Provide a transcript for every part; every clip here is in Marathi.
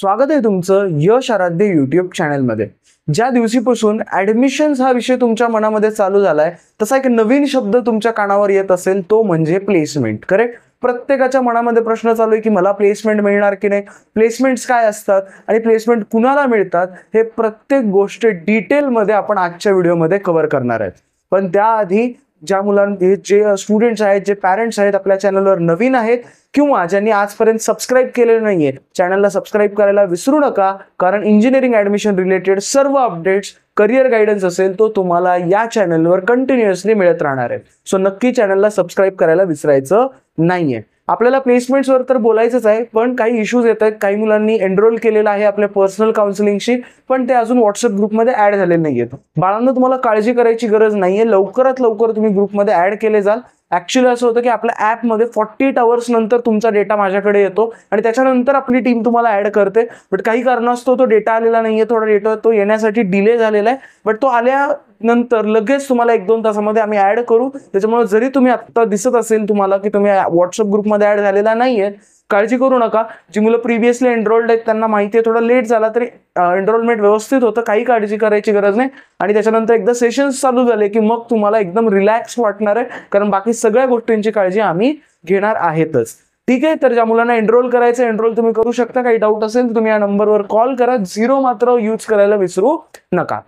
स्वागत आहे तुमचं यश आराध्य यूट्यूब चॅनलमध्ये। ज्या दिवशीपासून ॲडमिशन्स हा विषय तुमच्या मनामध्ये चालू झालाय तसा एक नवीन शब्द तुमच्या कानावर येत असेल तो म्हणजे प्लेसमेंट। करेक्ट? प्रत्येकाच्या मनामध्ये प्रश्न चालू आहे की मला प्लेसमेंट मिळणार की नाही, प्लेसमेंट्स काय असतात आणि प्लेसमेंट कुणाला मिळतात, हे प्रत्येक गोष्ट डिटेलमध्ये आपण आजच्या व्हिडिओमध्ये कव्हर करणार आहेत। पण त्याआधी ज्या मुलांनी जे स्टुडंट्स आहेत, जे पॅरेंट्स आहेत, आपल्या चॅनलवर नवीन आहेत किंवा ज्यांनी आजपर्यंत सबस्क्राइब केलेलं नाहीये, चॅनलला सबस्क्राइब करायला विसरू नका, कारण इंजिनिअरिंग ॲडमिशन रिलेटेड सर्व अपडेट्स, करिअर गायडन्स असेल तो तुम्हाला या चॅनलवर कंटिन्युअसली मिळत राहणार आहे। सो नक्की चॅनलला सबस्क्राइब करायला विसरायचं नाहीये। आपल्याला प्लेसमेंट्सवर तर बोलायचंच आहे, पण काही इश्यूज येत आहेत। काही मुलांनी एनरोल केलेलं आहे आपल्या पर्सनल काउन्सिलिंगशी, पण ते अजून व्हॉट्सअप ग्रुपमध्ये ऍड झालेले नाहीयेत। बाळांनो, तुम्हाला काळजी करायची गरज नाहीये, लवकरात लवकर तुम्ही ग्रुपमध्ये ऍड केले जाल। ऍक्च्युअली असं होतं की आपल्या ॲपमध्ये 48 आवर्स नंतर तुमचा डेटा माझ्याकडे येतो आणि त्याच्यानंतर आपली टीम तुम्हाला ऍड करते। बट काही कारणास्तव तो डेटा आलेला नाहीये, थोडा डेटा तो येण्यासाठी डिले झालेला आहे, बट तो आल्यानंतर लगेच तुम्हाला 1-2 तासामध्ये आम्ही ऍड करू। त्याच्यामुळे जरी तुम्ही आता दिसत असेल तुम्हाला की तुम्ही व्हॉट्सअप ग्रुपमध्ये ऍड झालेला नाहीये, काळजी करू नका। जी मुलं प्रिव्हियसली एनरोल्ड आहेत त्यांना माहिती आहे, थोडा लेट झाला तरी एनरोलमेंट व्यवस्थित होतं, काही काळजी करायची गरज नाही। आणि त्याच्यानंतर एकदा सेशन्स चालू झाले की मग तुम्हाला एकदम रिलॅक्स वाटणार आहे, कारण बाकी सगळ्या गोष्टींची काळजी आम्ही घेणार आहेतच। ठीक आहे, तर ज्या मुलांना एनरोल करायचं एनरोल तुम्ही करू शकता। काही डाऊट असेल तर तुम्ही या नंबरवर कॉल करा, 0 मात्र यूज करायला विसरू नका।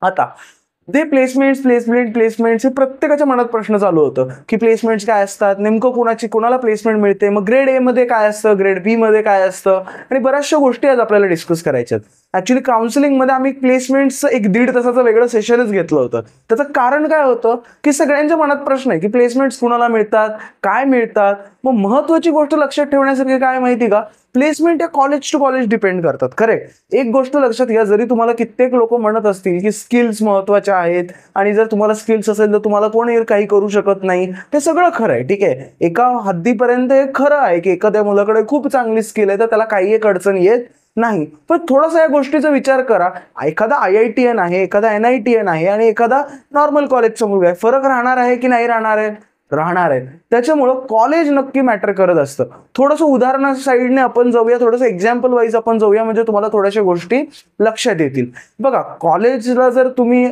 आता ते प्लेसमेंट्स हे प्रत्येकाच्या मनात प्रश्न चालू होतं की प्लेसमेंट्स काय असतात, नेमकं कोणाला प्लेसमेंट मिळते, मग ग्रेड ए मध्ये काय असतं, ग्रेड बी मध्ये काय असतं, आणि बऱ्याचशा गोष्टी आज आपल्याला डिस्कस करायच्या आहेत। ऍक्च्युली काउन्सिलिंगमध्ये आम्ही प्लेसमेंट्सचं 1-1.5 तासाचं वेगळं सेशनच घेतलं होतं। त्याचं कारण काय होतं की सगळ्यांच्या मनात प्रश्न आहे की प्लेसमेंट्स कुणाला मिळतात, काय मिळतात। मग महत्त्वाची गोष्ट लक्षात ठेवण्यासारखी काय माहिती का, प्लेसमेंट या कॉलेज टू कॉलेज डिपेंड करतात। करेक्ट? एक गोष्ट लक्षात घ्या, जरी तुम्हाला कित्येक लोक म्हणत असतील की स्किल्स महत्त्वाच्या आहेत आणि जर तुम्हाला स्किल्स असेल तर तुम्हाला कोणी काही करू शकत नाही, ते सगळं खरं आहे। ठीक आहे, एका हद्दीपर्यंत हे खरं आहे की एखाद्या मुलाकडे खूप चांगली स्किल आहे तर त्याला काही एक अडचण येत नाही। पण थोडासा या गोष्टीचा विचार करा, एखादा IITN आहे, एखादा NITN आहे आणि एखादा नॉर्मल कॉलेजचा मुलगा आहे, फरक राहणार आहे की नाही राहणार आहे? राहणार आहे। त्याच्यामुळं कॉलेज नक्की मॅटर करत असतं। थोडंसं उदाहरणा साईडने आपण जाऊया, थोडंसं एक्झाम्पल वाईज आपण जाऊया, म्हणजे तुम्हाला थोड्याशा गोष्टी लक्षात येतील। बघा, कॉलेजला जर तुम्ही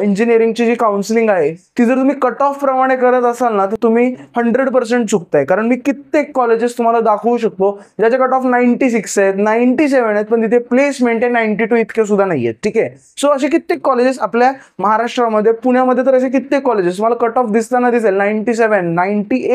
इंजिनिअरिंगची जी काउन्सिलिंग आहे ती जर तुम्ही कट ऑफ प्रमाणे करत असाल ना तर तुम्ही 100% चुकताय। कारण मी कित्येक कॉलेजेस तुम्हाला दाखवू शकतो ज्याचे कट ऑफ 96 आहेत, 97 आहेत, पण तिथे प्लेसमेंट आहे 92 इतके सुद्धा नाही आहेत। ठीक आहे, सो असे कित्येक कॉलेजेस आपल्या महाराष्ट्रामध्ये, पुण्यामध्ये तर असे कित्येक कॉलेजेस तुम्हाला कट ऑफ दिसताना दिसेल 97, 98,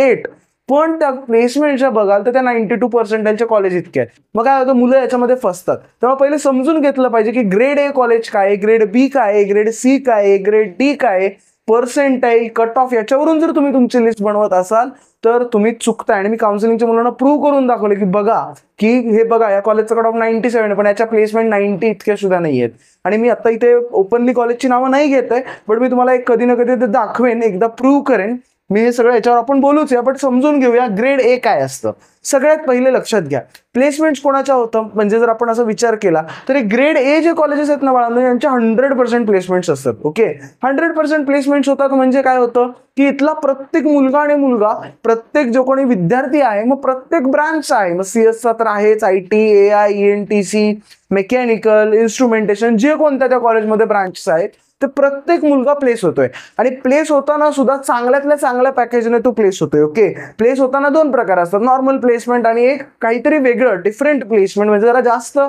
पण त्या प्लेसमेंटच्या बघाल तर त्या 92% कॉलेज इतके आहेत। मग काय होतं, मुलं याच्यामध्ये फसतात। तेव्हा पहिले समजून घेतलं पाहिजे की ग्रेड ए कॉलेज काय, ग्रेड बी काय, ग्रेड सी काय, ग्रेड डी काय, पर्सेंटाईल, कट ऑफ, याच्यावरून जर तुम्ही तुमची लिस्ट बनवत असाल तर तुम्ही चुकताय। आणि मी काउन्सिलिंगच्या मुलांना प्रूव्ह करून दाखवले की बघा की हे बघा, या कॉलेजचा कट ऑफ 97 पण याच्या प्लेसमेंट 90 इतके सुद्धा नाही आहेत। आणि मी आता इथे ओपनली कॉलेजची नावं नाही घेत आहे, पण मी तुम्हाला एक कधी ना कधी ते दाखवेन, एकदा प्रूव्ह करेन मी हे सगळं। याच्यावर आपण बोलूच या, पण समजून घेऊया ग्रेड ए काय असतं। सगळ्यात पहिले लक्षात घ्या, प्लेसमेंट्स कोणाच्या होतं, म्हणजे जर आपण असा विचार केला तर ग्रेड ए जे कॉलेजेस आहेत ना बाळांनो, यांच्या 100% प्लेसमेंट्स असतात। ओके, 100% प्लेसमेंट्स होतात म्हणजे काय होतं की इथला प्रत्येक मुलगा आणि मुलगा, प्रत्येक जो कोणी विद्यार्थी आहे, मग प्रत्येक ब्रांच आहे, मग CS तर आहेच, IT, AI, ENTC, mechanical, instrumentation, जे कोणत्या त्या कॉलेजमध्ये ब्रांचेस आहेत ते प्रत्येक मुलगा प्लेस होतोय। आणि प्लेस होताना सुद्धा चांगल्यातल्या चांगल्या पॅकेजने तो प्लेस होतोय। ओके, प्लेस होताना 2 प्रकार असतात, नॉर्मल प्लेसमेंट आणि एक काहीतरी वेगळं डिफरंट प्लेसमेंट, म्हणजे जरा जास्त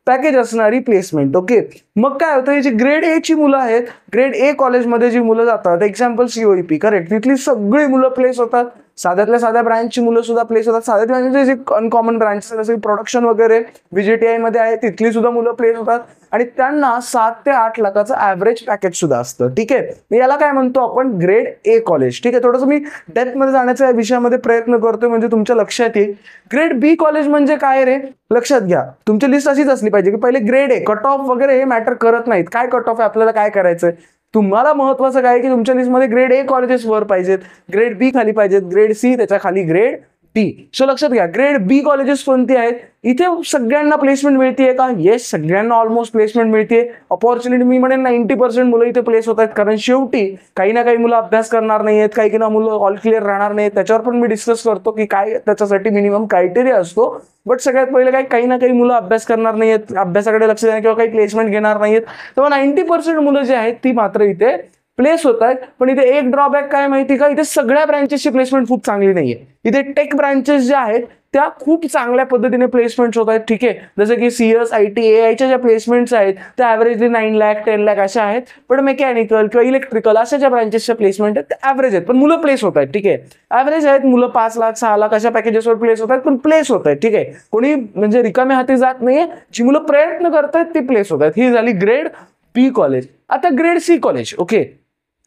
पॅकेज असणारी प्लेसमेंट। ओके, मग काय होतं, ही जी ग्रेड ए ची मुलं आहेत, ग्रेड ए कॉलेजमध्ये जी मुलं जातात, एक्झाम्पल COEP, करेक्ट, तिथली सगळी मुलं प्लेस होतात। साध्यातल्या साध्या ब्रांचची मुलं सुद्धा प्लेस होतात। साध्यातल्या म्हणजे जे अनकॉमन ब्रांचेस जसे प्रोडक्शन वगैरे VJTI मध्ये आहे तिथली सुद्धा मुलं प्लेस होतात आणि त्यांना 7 ते 8 लाखाचं ॲव्हरेज पॅकेज सुद्धा असतं। ठीक आहे, याला काय म्हणतो आपण, ग्रेड ए कॉलेज। ठीक आहे, थोडंसं मी डेप्थ मध्ये जाण्याचा या विषयामध्ये प्रयत्न करतोय म्हणजे तुमच्या लक्षात येईल। ग्रेड बी कॉलेज म्हणजे काय रे, लक्षात घ्या, तुमची लिस्ट अशीच असली पाहिजे की पहिले ग्रेड ए, कट ऑफ वगैरे हे मॅटर करत नाहीत। काय कट ऑफ आहे, आपल्याला काय करायचंय, तुम्हाला महत्वाचं काय की तुमच्या लिस्टमध्ये ग्रेड ए कॉलेजेस वर पाहिजेत, ग्रेड बी खाली पाहिजेत, ग्रेड सी त्याच्या खाली ग्रेड डी. सो लक्षात घ्या, ग्रेड बी कॉलेजेस कोणती आहेत? इथे सगळ्यांना प्लेसमेंट मिळतीये का? येस, सगळ्यांना ऑलमोस्ट प्लेसमेंट मिळते. अपॉर्च्युनिटी मी म्हणेन 90% मुलं इथे प्लेस होत आहेत, कारण शेवटी काही ना काही मुलं अभ्यास करणार नाहीयेत, काही ना मुलं ऑल क्लिअर राहणार नाहीत. त्याच्यावर पण मी डिस्कस करतो की काय त्याच्यासाठी मिनिमम क्रायटेरिया असतो. बट सगळ्यात पहिले काही ना काही मुलं अभ्यास करणार नाहीयेत, अभ्यासाकडे लक्ष देणार किंवा काही प्लेसमेंट घेणार नाहीयेत. तेव्हा 90% मुलं जे आहेत ती मात्र इथे प्लेस होत आहेत. पण इथे एक ड्रॉबॅक काय माहिती का? इथे सगळ्या ब्रँचेसची प्लेसमेंट खूप चांगली नाहीये. इथे टेक ब्रँचेस ज्या आहेत त्या खूप चांगल्या पद्धतीने प्लेसमेंट्स होत आहेत. ठीक आहे, जसं की CS, IT, AI ज्या प्लेसमेंट्स आहेत त्या ॲव्हरेजली 9 लाख 10 लाख अशा आहेत. पण मेकॅनिकल किंवा इलेक्ट्रिकल अशा ज्या ब्रँचेसच्या प्लेसमेंट आहेत त्या ॲव्हरेज आहेत, पण मुलं प्लेस होत आहेत. ठीक आहे, ॲव्हरेज आहेत मुलं 5 लाख 6 लाख अशा पॅकेजेसवर प्लेस होत आहेत, पण प्लेस होत आहेत. ठीक आहे, कोणी म्हणजे रिकाम्या हाती जात नाहीये, जी मुलं प्रयत्न करतायत ती प्लेस होत आहेत. ही झाली ग्रेड बी कॉलेज. आता grade C college. Okay,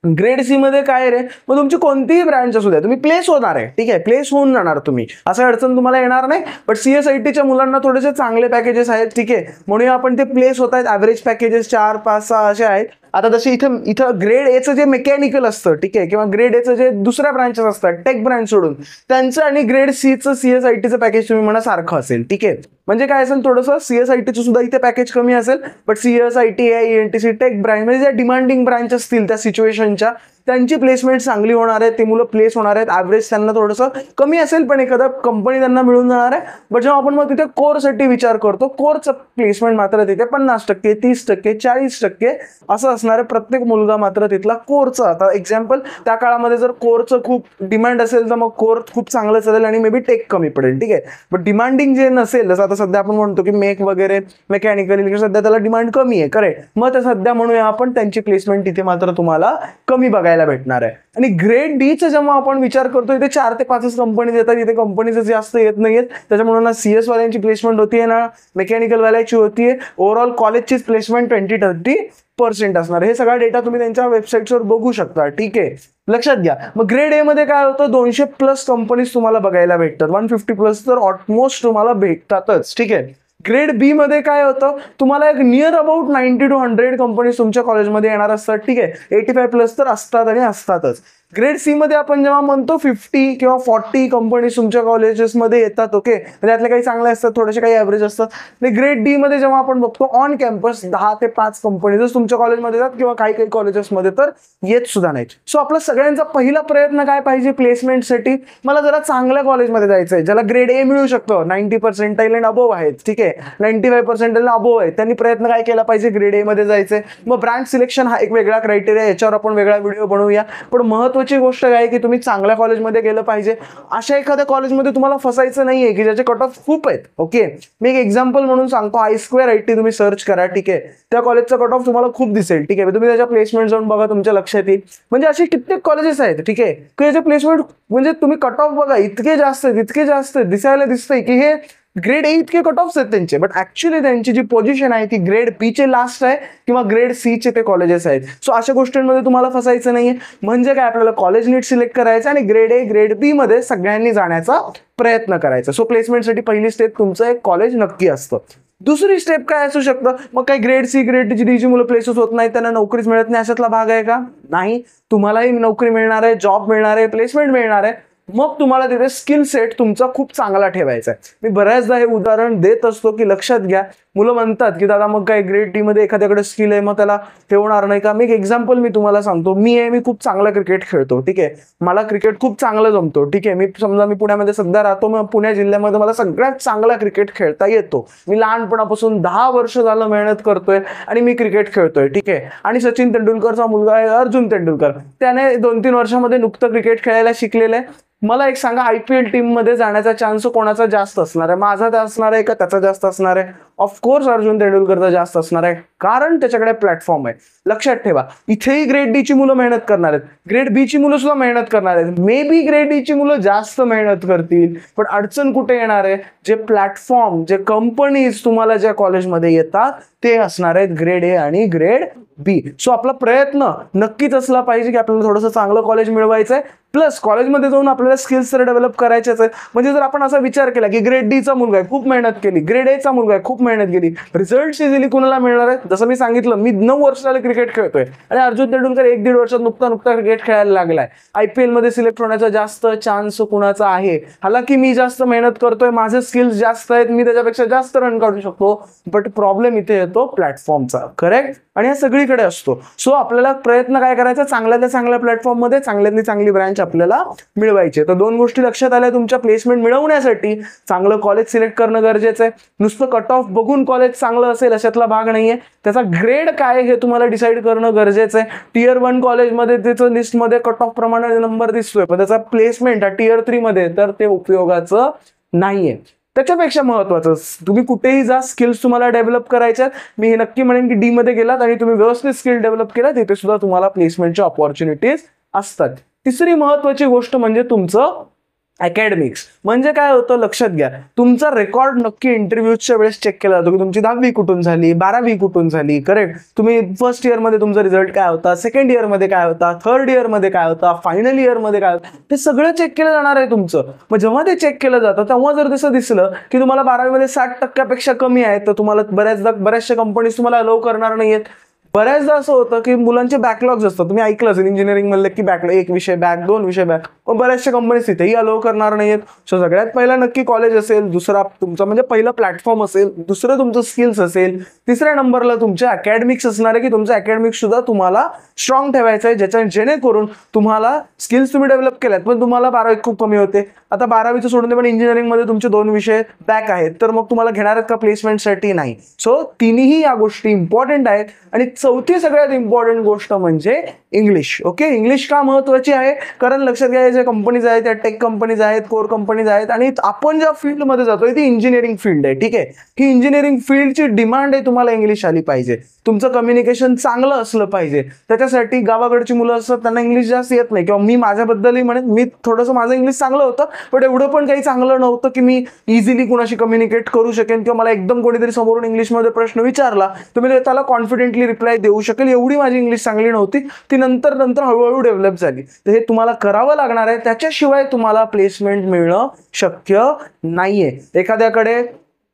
grade C मध्ये काय रे? मग तुमची कोणतीही ब्रँच असू द्या, तुम्ही प्लेस होणार आहे. ठीक आहे, प्लेस होऊन जाणार तुम्ही, असं अडचण तुम्हाला येणार नाही. बट CS-IT मुलांना थोडेसे चांगले पॅकेजेस आहेत. ठीक आहे, म्हणून आपण ते प्लेस होत आहेत. ॲव्हरेज पॅकेजेस 4 5 6 असे आहेत. आता जसे इथं ग्रेड एचं जे मेकॅनिकल असतं, ठीक आहे, किंवा ग्रेड एचं जे दुसऱ्या ब्रँचेस असतात टेक ब्रँच सोडून, त्यांचं आणि ग्रेड सीचं CS-ITचं पॅकेज तुम्ही म्हणा सारखं असेल. ठीक आहे, म्हणजे काय असेल, थोडंसं CS-ITचं सुद्धा इथे पॅकेज कमी असेल. But CS-IT, ENTC take branch म्हणजे ज्या डिमांडिंग ब्रँच असतील त्या सिच्युएशनच्या, त्यांची प्लेसमेंट चांगली होणार आहे, ते मुलं प्लेस होणार आहेत. ॲव्हरेज त्यांना थोडंसं कमी असेल, पण एखादा कंपनी त्यांना मिळून जाणार आहे. बट जेव्हा आपण मग तिथे कोरसाठी विचार करतो, कोरचं प्लेसमेंट मात्र तिथे 50%, 30%, 40% असं असणार आहे. प्रत्येक मुलगा मात्र तिथला कोरचं. आता एक्झाम्पल, त्या काळामध्ये जर कोरचं खूप डिमांड असेल तर मग कोर खूप चांगलं चालेल आणि मे बी टेक कमी पडेल. ठीक आहे, बट डिमांडिंग जे नसेल, जसं आता सध्या आपण म्हणतो की मेक वगैरे मेकॅनिकल, सध्या त्याला डिमांड कमी आहे. करेक्ट, मग ते सध्या म्हणूया आपण त्यांची प्लेसमेंट तिथे मात्र तुम्हाला कमी बघायला भेटणार आहे. आणि ग्रेड डीचा जेव्हा आपण विचार करतो, इथे 4 ते 5 कंपनीज येतात. इथे कंपनीज जास्त येत नाहीयेत, त्याच्यामुळे ना CS वाल्यांची प्लेसमेंट होतीये ना मेकॅनिकल वाल्याची होतीये. ओव्हरऑल कॉलेजची प्लेसमेंट 20-30% असणार. हे सगळा डेटा तुम्ही त्यांच्या वेबसाईटवर बघू शकता. ठीक आहे, लक्षात घ्या. मग ग्रेड ए मध्ये काय होतं, 200+ कंपनीज तुम्हाला बघायला भेटतात. 150+ तर ऑलमोस्ट तुम्हाला भेटतातच. ठीक आहे, ग्रेड बी मध्ये काय होतं, तुम्हाला एक नियर अबाउट 90 to 100 कंपनीज तुमच्या कॉलेजमध्ये येणार असतात. ठीक आहे, 85+ तर असतात आणि असतातच. ग्रेड सी मध्ये आपण जेव्हा म्हणतो 50 किंवा 40 कंपनीज तुमच्या कॉलेजेसमध्ये येतात. ओके, त्यातले काही चांगले असतात, थोडेसे काही ॲव्हरेज असतात. आणि ग्रेड डी मध्ये जेव्हा आपण बघतो ऑन कॅम्पस 10 ते 5 कंपनीज तुमच्या कॉलेजमध्ये येतात, किंवा काही काही कॉलेजेसमध्ये तर येत सुद्धा नाहीत. सो आपला सगळ्यांचा पहिला प्रयत्न काय पाहिजे प्लेसमेंटसाठी? मला जरा चांगल्या कॉलेजमध्ये जायचं आहे, ज्याला ग्रेड ए मिळू शकतं, 90% अँड अबोव्ह आहेत. ठीक आहे, 95% अबोव्ह आहेत. त्यांनी प्रयत्न काय केला पाहिजे? ग्रेड ए मध्ये जायचंय. मग ब्रांच सिलेक्शन हा एक वेगळा क्रायटेरिया, याच्यावर आपण वेगळा व्हिडिओ बनवूया. पण महत्त्वाची गोष्ट काय आहे की तुम्ही चांगल्या कॉलेजमध्ये गेलं पाहिजे. अशा एखाद्या कॉलेजमध्ये तुम्हाला फसायचं नाहीये की ज्याचे कट ऑफ खूप आहेत. ओके, मी एक एक्झाम्पल म्हणून सांगतो, I2IT तुम्ही सर्च करा. ठीक आहे, त्या कॉलेजचा कट ऑफ तुम्हाला खूप दिसेल. ठीक आहे, तुम्ही त्याच्या प्लेसमेंट जाऊन बघा, तुमच्या लक्षात येईल. म्हणजे असे कित्येक कॉलेजेस आहेत. ठीक आहे, की याचे प्लेसमेंट म्हणजे तुम्ही कट ऑफ बघा, इतके जास्त दिसायला दिसतंय की हे ग्रेड ए इतके कट ऑफ्स आहेत त्यांचे. बट ऍक्च्युअली त्यांची जी पोझिशन आहे ती ग्रेड बी चे लास्ट आहे किंवा ग्रेड सी चे ते कॉलेजेस आहेत. सो अशा गोष्टींमध्ये तुम्हाला फसायचं नाहीये. म्हणजे काय, आपल्याला कॉलेज नीट सिलेक्ट करायचं आणि ग्रेड ए ग्रेड बी मध्ये सगळ्यांनी जाण्याचा प्रयत्न करायचा. सो प्लेसमेंटसाठी पहिली स्टेप तुमचं एक कॉलेज नक्की असतं. दुसरी स्टेप काय असू शकतं, मग काही ग्रेड सी ग्रेड डी ची मुलं प्लेसेस होत नाही, त्यांना नोकरीच मिळत नाही, अशातला भाग आहे का? नाही, तुम्हालाही नोकरी मिळणार आहे, जॉब मिळणार आहे, प्लेसमेंट मिळणार आहे. मग तुम्हाला तिथे स्किल सेट तुमचा खूप चांगला ठेवायचा आहे. मी बऱ्याचदा हे उदाहरण देत असतो की लक्षात घ्या, मुलं म्हणतात की दादा मग काय ग्रेड डी मध्ये एखाद्याकडे स्किल आहे मग त्याला हे होणार नाही का? मी एक एक्झाम्पल मी तुम्हाला सांगतो. मी खूप चांगला क्रिकेट खेळतो. ठीक आहे, मला क्रिकेट खूप चांगलं जमतो. ठीक आहे, मी समजा मी पुण्यामध्ये सध्या राहतो, मग पुणे जिल्ह्यामध्ये मला सगळ्यात चांगला क्रिकेट खेळता येतो. मी लहानपणापासून 10 वर्ष झालं मेहनत करतोय आणि मी क्रिकेट खेळतोय. ठीक आहे, आणि सचिन तेंडुलकरचा मुलगा आहे अर्जुन तेंडुलकर, त्याने 2-3 वर्षामध्ये नुकतं क्रिकेट खेळायला शिकलेलं आहे. मला एक सांगा, IPL टीम मध्ये जाण्याचा चान्स कोणाचा जास्त असणार आहे? माझा तर असणार आहे का त्याचा जास्त असणार आहे? ऑफकोर्स अर्जुन तेंडुलकरचा जास्त असणार आहे, कारण त्याच्याकडे प्लॅटफॉर्म आहे. लक्षात ठेवा, इथेही ग्रेड डी ची मुलं मेहनत करणार आहेत, ग्रेड बी ची मुलं सुद्धा मेहनत करणार आहेत. मे बी ग्रेड डी ची मुलं जास्त मेहनत करतील, पण अडचण कुठे येणार आहे? जे प्लॅटफॉर्म, जे कंपनीज तुम्हाला ज्या कॉलेजमध्ये येतात ते असणार आहेत ग्रेड ए आणि ग्रेड बी. सो आपला प्रयत्न नक्कीच असला पाहिजे की आपल्याला थोडंसं चांगलं कॉलेज मिळवायचं आहे, प्लस कॉलेजमध्ये जाऊन आपल्याला स्किल्स तर डेव्हलप करायचेच आहेत. म्हणजे जर आपण असा विचार केला की ग्रेड डी चा मुलगा आहे खूप मेहनत केली, ग्रेड ए चा मुलगा आहे खूप मेहनत गेली. रिझल्ट इझिली कुणाला मिळणार आहे? जसं मी सांगितलं, मी 9 वर्ष झाले क्रिकेट खेळतोय आणि अर्जुन तेंडुलकर 1-1.5 वर्षात नुकता क्रिकेट खेळायला लागलाय. IPL मध्ये सिलेक्ट होण्याचा जास्त चान्स कुणाचा आहे? हालाकी मी जास्त मेहनत करतोय, माझे स्किल्स जास्त आहेत, मी त्याच्यापेक्षा जास्त रन काढू शकतो, बट प्रॉब्लेम इथे येतो प्लॅटफॉर्मचा. करेक्ट? आणि हा सगळीकडे असतो. सो आपल्याला प्रयत्न काय करायचा? चांगल्यातल्या चांगल्या प्लॅटफॉर्म मध्ये चांगल्यातली चांगली ब्रँच आपल्याला मिळवायची. तर 2 गोष्टी लक्षात आल्या तुमच्या प्लेसमेंट मिळवण्यासाठी. चांगलं कॉलेज सिलेक्ट करणं गरजेचं आहे. नुसतं कट ऑफ बघून कॉलेज चांगलं असेल अशातला भाग नाहीये. त्याचा ग्रेड काय हे तुम्हाला डिसाईड करणं गरजेचं आहे. Tier 1 कॉलेजमध्ये त्याचं लिस्टमध्ये कट ऑफ प्रमाणे नंबर दिसतोय, पण त्याचा प्लेसमेंट हा Tier 3 मध्ये, तर ते उपयोगाचं नाहीये. त्याच्यापेक्षा महत्वाचं, तुम्ही कुठेही जा, स्किल्स तुम्हाला डेव्हलप करायच्यात. मी हे नक्की म्हणेन की डी मध्ये गेलात आणि तुम्ही व्यवस्थित स्किल डेव्हलप केला, तिथे सुद्धा तुम्हाला प्लेसमेंटच्या ऑपॉर्च्युनिटीज असतात. तिसरी महत्वाची गोष्ट म्हणजे तुमचं अकॅडमिक्स. म्हणजे काय होतं लक्षात घ्या, तुमचा रेकॉर्ड नक्की इंटरव्ह्यूच्या वेळेस चेक केला जातो की तुमची 10वी कुठून झाली, 12वी कुठून झाली. करेक्ट? तुम्ही फर्स्ट इयर मध्ये तुमचा रिझल्ट काय होता, सेकंड इयर मध्ये काय होता, थर्ड इयर मध्ये काय होता, फायनल इयर मध्ये काय होता, ते सगळं चेक केलं जाणार आहे तुमचं. मग जेव्हा ते चेक केलं जातं तेव्हा जर तसं दिसलं की तुम्हाला 12वी मध्ये 60% कमी आहे, तर तुम्हाला बऱ्याचशा कंपनीज तुम्हाला अलाउ करणार नाहीयेत. बऱ्याचदा असं होतं की मुलांचे बॅकलॉग्स असतात. तुम्ही ऐकलं असेल इंजिनिअरिंग मधले की बॅकलॉग, 1 विषय बॅक, 2 विषय बॅक, पण बऱ्याचशा कंपनीज तिथेही अलाउ करणार नाहीयेत. सो सगळ्यात पहिला नक्की कॉलेज असेल, दुसरा तुमचा म्हणजे पहिलं प्लॅटफॉर्म असेल, दुसरं तुमचं स्किल्स असेल, तिसऱ्या नंबरला तुमचे अकॅडमिक्स असणार आहे की तुमचं अकॅडमिक्स सुद्धा तुम्हाला स्ट्रॉंग ठेवायचं आहे, जेणेकरून तुम्हाला स्किल्स तुम्ही डेव्हलप केल्यात पण तुम्हाला 12वीत खूप कमी होते. आता 12वीचं सोडून दे, पण इंजिनिअरिंग मध्ये तुमचे 2 विषय बॅक आहेत, तर मग तुम्हाला घेणार आहेत का प्लेसमेंटसाठी? नाही. सो तिन्ही या गोष्टी इम्पॉर्टंट आहेत. आणि चौथी सगळ्यात इम्पॉर्टंट गोष्ट म्हणजे इंग्लिश. ओके, इंग्लिश का महत्वाची आहे? कारण लक्षात घ्या, ज्या कंपनीज आहेत त्या टेक कंपनीज आहेत, कोर कंपनीज आहेत, आणि आपण ज्या फील्डमध्ये जातोय ती इंजिनिअरिंग फील्ड आहे. ठीक आहे, ही इंजिनिअरिंग फील्डची डिमांड आहे, तुम्हाला इंग्लिश आली पाहिजे, तुमचं कम्युनिकेशन चांगलं असलं पाहिजे. त्याच्यासाठी गावाकडची मुलं असतात त्यांना इंग्लिश जास्त येत नाही, किंवा मी माझ्याबद्दलही म्हणेन, मी थोडंसं माझं इंग्लिश चांगलं होतं, पण एवढं पण काही चांगलं नव्हतं की मी इझिली कुणाशी कम्युनिकेट करू शकेन, किंवा मला एकदम कोणीतरी समोरून इंग्लिशमध्ये प्रश्न विचारला तर मी त्याला कॉन्फिडेंटली रिप्लाय देऊ शकेल, एवढी माझी इंग्लिश चांगली नव्हती. ती नंतर हळूहळू डेव्हलप झाली. तर हे तुम्हाला करावं लागणार आहे, त्याच्याशिवाय तुम्हाला प्लेसमेंट मिळणं शक्य नाहीये. एखाद्याकडे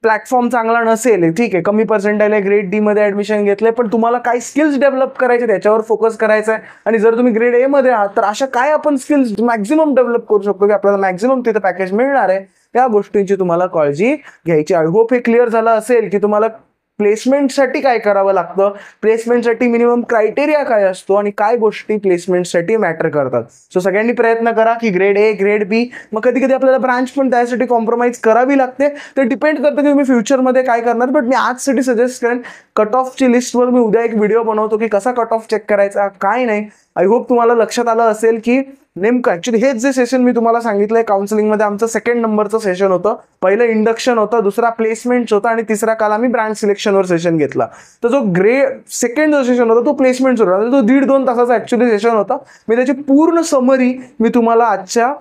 प्लॅटफॉर्म चांगला नसेल, ठीक आहे, कमी पर्सेंटाईल आहे, ग्रेड डी मध्ये ऍडमिशन घेतलंय, पण तुम्हाला काय स्किल्स डेव्हलप करायचे त्याच्यावर फोकस करायचा आहे. आणि जर तुम्ही ग्रेड ए मध्ये आहात तर अशा काय आपण स्किल्स मॅक्झिमम डेव्हलप करू शकतो की आपल्याला मॅक्झिमम तिथे पॅकेज मिळणार आहे, त्या गोष्टींची तुम्हाला काळजी घ्यायची. आय होप हे क्लिअर झालं असेल की तुम्हाला प्लेसमेंटसाठी काय करावं लागतं, प्लेसमेंटसाठी मिनिमम क्रायटेरिया काय असतो, आणि काय गोष्टी प्लेसमेंटसाठी मॅटर करतात. सो सगळ्यांनी प्रयत्न करा की ग्रेड ए, ग्रेड बी, मग कधी कधी आपल्याला ब्रांच पण त्यासाठी कॉम्प्रोमाइज करावी लागते. ते डिपेंड करतं की तुम्ही फ्युचरमध्ये काय करणार. बट मी आजसाठी सजेस्ट करेन, कट ऑफची लिस्टवर मी उद्या एक व्हिडिओ बनवतो की कसा कट ऑफ चेक करायचा, काय नाही. आय होप तुम्हाला लक्षात आलं असेल की नेमकं ऍक्च्युली हेच जे सेशन मी तुम्हाला सांगितलंय काउन्सिलिंगमध्ये, आमचं 2nd नंबरचं सेशन होतं. पहिलं इंडक्शन होतं, दुसरा प्लेसमेंट होता, आणि तिसरा काल आम्ही ब्रांच सिलेक्शनवर सेशन घेतला. तर जो सेकंड जो सेशन होता तो प्लेसमेंटवर होता, तो 1.5-2 तासाचा ऍक्च्युली सेशन होता. मी त्याची पूर्ण समरी मी तुम्हाला आजच्या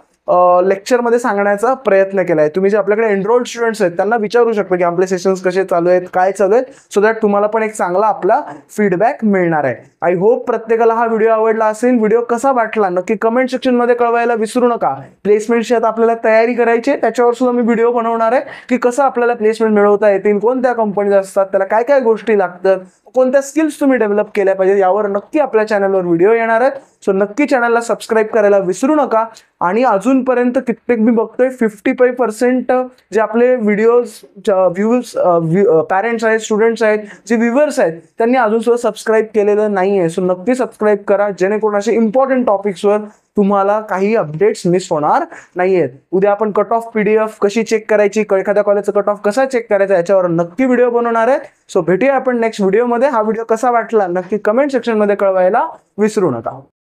लेक्चरमध्ये सांगण्याचा प्रयत्न केलाय. तुम्ही जे आपल्याकडे एनरोल्ड स्टुडंट्स आहेत त्यांना विचारू शकता की आपले सेशन्स कसे चालू आहेत, काय चालू आहेत, सो दॅट तुम्हाला पण एक चांगला आपला फीडबॅक मिळणार आहे. आय होप प्रत्येकाला हा व्हिडिओ आवडला असेल. व्हिडिओ कसा वाटला नक्की कमेंट सेक्शन मध्ये कळवायला विसरू नका. प्लेसमेंटची आता आपल्याला तयारी करायची आहे, त्याच्यावर सुद्धा मी व्हिडिओ बनवणार आहे की कसं आपल्याला प्लेसमेंट मिळवता येतील, कोणत्या कंपनीज असतात, त्याला काय काय गोष्टी लागतात, कोणत्या स्किल्स तुम्ही डेव्हलप केल्या पाहिजे, यावर नक्की आपल्या चॅनलवर व्हिडिओ येणार आहेत. सो नक्की चॅनलला सबस्क्राईब करायला विसरू नका. आणि अजूनपर्यंत कित्येक मी बघतोय 55% जे आपले व्हिडिओज व्ह्यूज पॅरेंट्स आहेत, स्टुडंट्स आहेत, जे व्ह्युअर्स आहेत, त्यांनी अजून सुद्धा सबस्क्राईब केलेलं नाहीये. सो नक्की सबस्क्राईब करा, जेणेकरून असे इम्पॉर्टंट टॉपिक्सवर तुम्हाला काही अपडेट्स मिस होणार नाहीयेत. उद्या आपण कट ऑफ PDF कशी चेक करायची, एखाद्या कॉलेजचा कट ऑफ कसा चेक करायचा, याच्यावर नक्की व्हिडिओ बनवणार आहे. सो भेटूया आपण नेक्स्ट व्हिडिओमध्ये. हा व्हिडिओ कसा वाटला नक्की कमेंट सेक्शन मध्ये कळवायला विसरू नका.